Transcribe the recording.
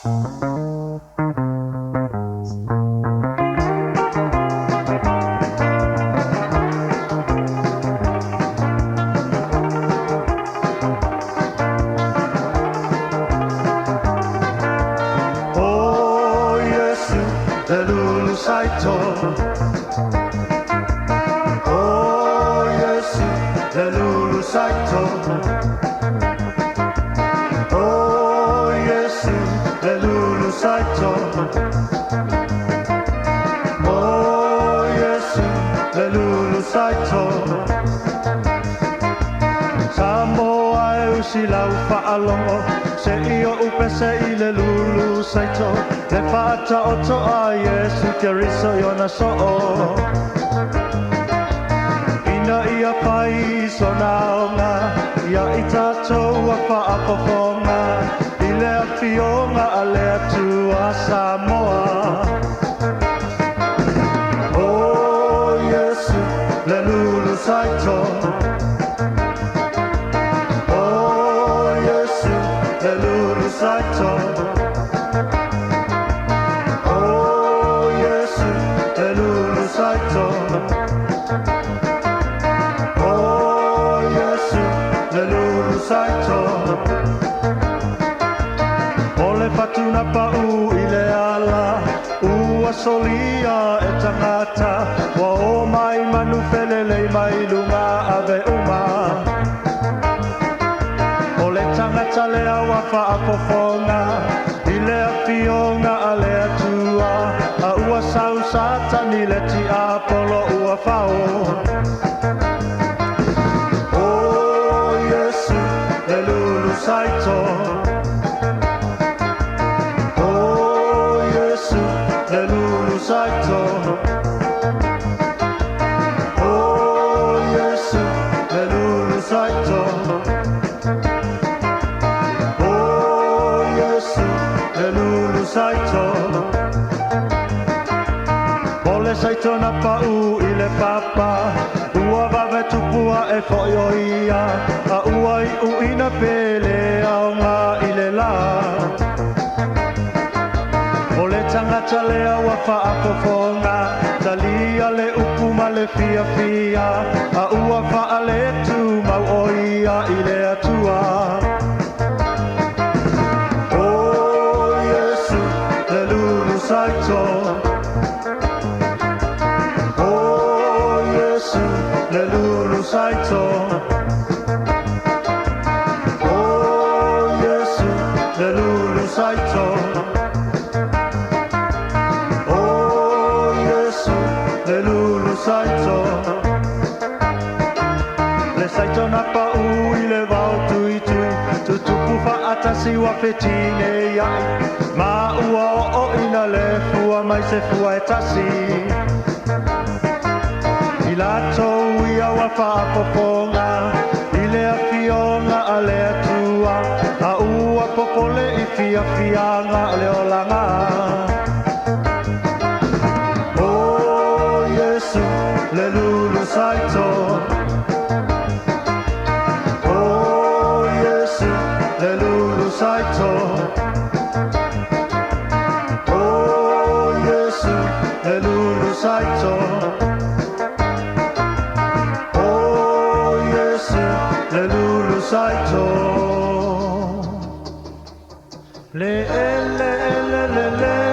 Lulu saito. Oh Yesu, Lulu saito. Oh Yesu, Lulu saito. Oh Yesu, Lulu saito. Samo ai usilau fa'alongo, se io upe se I le lulu saito. Le fata oto a Yesu te riso yona so'o. Ina ia pai so naonga, ia I tātou a whaapoponga, I lea fionga a lea tua Samoa. Oh Yesu, le lulu saito. Oh Yesu, le lulu saito. Saito. Oh Yesu, le lulu saito. Ole patuna pa'u I le ala, ua solia e tangata, wa o mai manu felelei mai lunga ave uma. Ole tangata lea wa whaapofonga, I lea fionga a lea tua, a ua sau satani le ti apolo ua fao. Oh Yesu, le lulu saito. Oh Yesu, le lulu saito. Oh Yesu, le lulu saito. Oh Yesu, le lulu saito. Ole saito na pa'u I le papa, ua wawe tupua e whoio ia, a ua I uina pele au ngā I le la. Ole tangata lea wa whaapofonga, talia le upu ma le fia fia, a ua wha le tu mau o ia I le atua. Oh Yesu, le lulu saito. Le lulu saito. Oh Yesu, le lulu saito. Oh Yesu, le lulu saito. Le saito na pa'u I le wau tui tui, tutupu whaatasi wa whetine iai, ma ua o ina le fua mai se fua e tasi. I latou ia wa whaapoponga, I lea fionga a lea tua, a ua popole I fia fianga a leolanga. Oh Yesu, le lulu saito. Oh Yesu, le lulu saito. Oh Yesu, le lulu saito. Le lulu saito. Le le le le le.